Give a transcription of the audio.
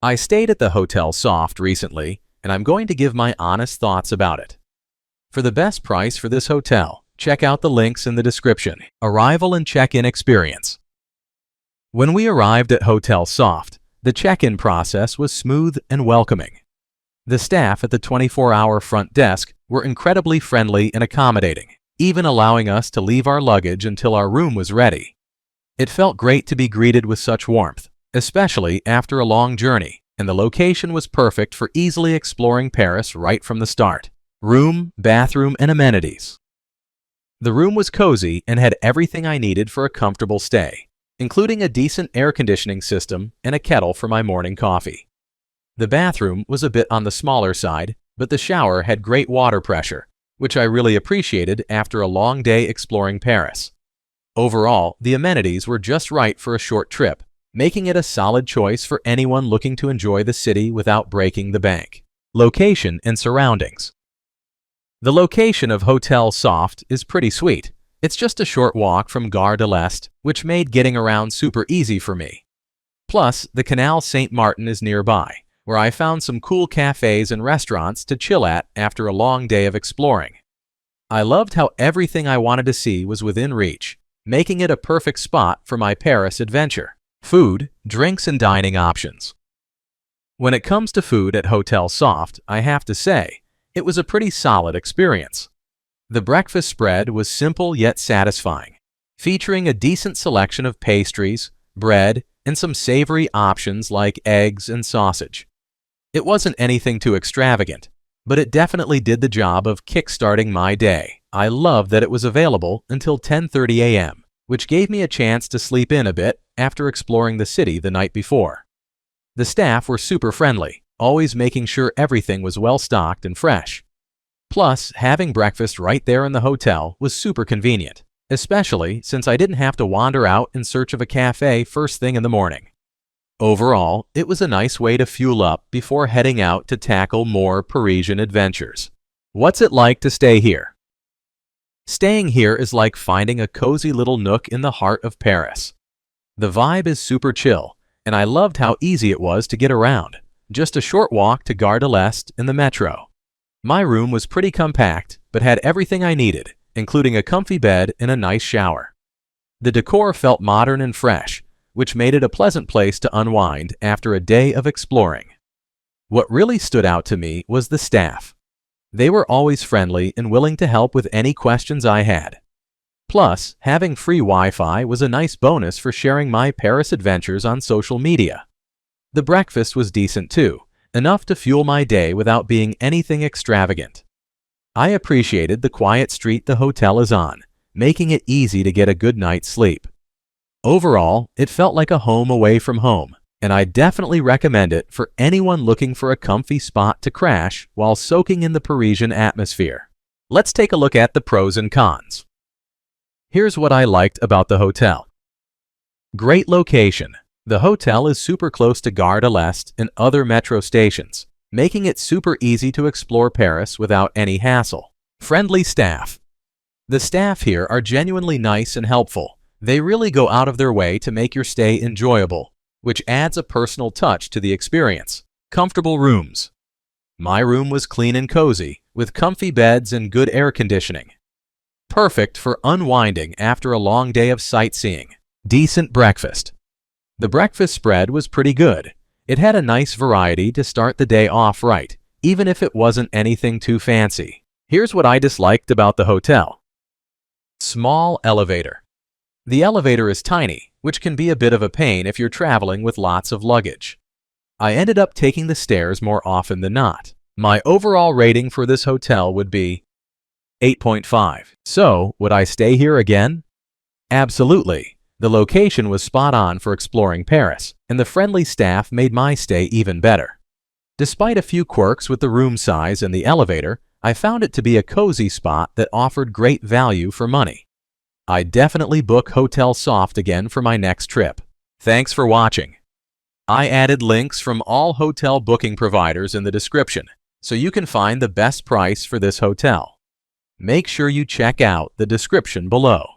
I stayed at the Hôtel Soft recently, and I'm going to give my honest thoughts about it. For the best price for this hotel, check out the links in the description. Arrival and check-in experience. When we arrived at Hôtel Soft, the check-in process was smooth and welcoming. The staff at the 24-hour front desk were incredibly friendly and accommodating, even allowing us to leave our luggage until our room was ready. It felt great to be greeted with such warmth, especially after a long journey, and the location was perfect for easily exploring Paris right from the start. Room, bathroom, and amenities. The room was cozy and had everything I needed for a comfortable stay, including a decent air conditioning system and a kettle for my morning coffee. The bathroom was a bit on the smaller side, but the shower had great water pressure, which I really appreciated after a long day exploring Paris. Overall, the amenities were just right for a short trip, making it a solid choice for anyone looking to enjoy the city without breaking the bank. Location and surroundings. The location of Hôtel Soft is pretty sweet. It's just a short walk from Gare de l'Est, which made getting around super easy for me. Plus, the Canal Saint-Martin is nearby, where I found some cool cafes and restaurants to chill at after a long day of exploring. I loved how everything I wanted to see was within reach, making it a perfect spot for my Paris adventure. Food, drinks, and dining options. When it comes to food at Hôtel Soft, I have to say, it was a pretty solid experience. The breakfast spread was simple yet satisfying, featuring a decent selection of pastries, bread, and some savory options like eggs and sausage. It wasn't anything too extravagant, but it definitely did the job of kickstarting my day. I loved that it was available until 10:30 a.m., which gave me a chance to sleep in a bit after exploring the city the night before. The staff were super friendly, always making sure everything was well stocked and fresh. Plus, having breakfast right there in the hotel was super convenient, especially since I didn't have to wander out in search of a cafe first thing in the morning. Overall, it was a nice way to fuel up before heading out to tackle more Parisian adventures. What's it like to stay here? Staying here is like finding a cozy little nook in the heart of Paris. The vibe is super chill, and I loved how easy it was to get around. Just a short walk to Gare de l'Est in the metro. My room was pretty compact, but had everything I needed, including a comfy bed and a nice shower. The decor felt modern and fresh, which made it a pleasant place to unwind after a day of exploring. What really stood out to me was the staff. They were always friendly and willing to help with any questions I had. Plus, having free Wi-Fi was a nice bonus for sharing my Paris adventures on social media. The breakfast was decent too, enough to fuel my day without being anything extravagant. I appreciated the quiet street the hotel is on, making it easy to get a good night's sleep. Overall, it felt like a home away from home, and I definitely recommend it for anyone looking for a comfy spot to crash while soaking in the Parisian atmosphere. Let's take a look at the pros and cons. Here's what I liked about the hotel. Great location. The hotel is super close to Gare de l'Est and other metro stations, making it super easy to explore Paris without any hassle. Friendly staff. The staff here are genuinely nice and helpful. They really go out of their way to make your stay enjoyable, which adds a personal touch to the experience. Comfortable rooms. My room was clean and cozy, with comfy beds and good air conditioning. Perfect for unwinding after a long day of sightseeing. Decent breakfast. The breakfast spread was pretty good. It had a nice variety to start the day off right, even if it wasn't anything too fancy. Here's what I disliked about the hotel. Small elevator. The elevator is tiny, which can be a bit of a pain if you're traveling with lots of luggage. I ended up taking the stairs more often than not. My overall rating for this hotel would be 8.5. So, would I stay here again? Absolutely. The location was spot on for exploring Paris, and the friendly staff made my stay even better. Despite a few quirks with the room size and the elevator, I found it to be a cozy spot that offered great value for money. I'd definitely book Hôtel Soft again for my next trip. Thanks for watching. I added links from all hotel booking providers in the description, so you can find the best price for this hotel. Make sure you check out the description below.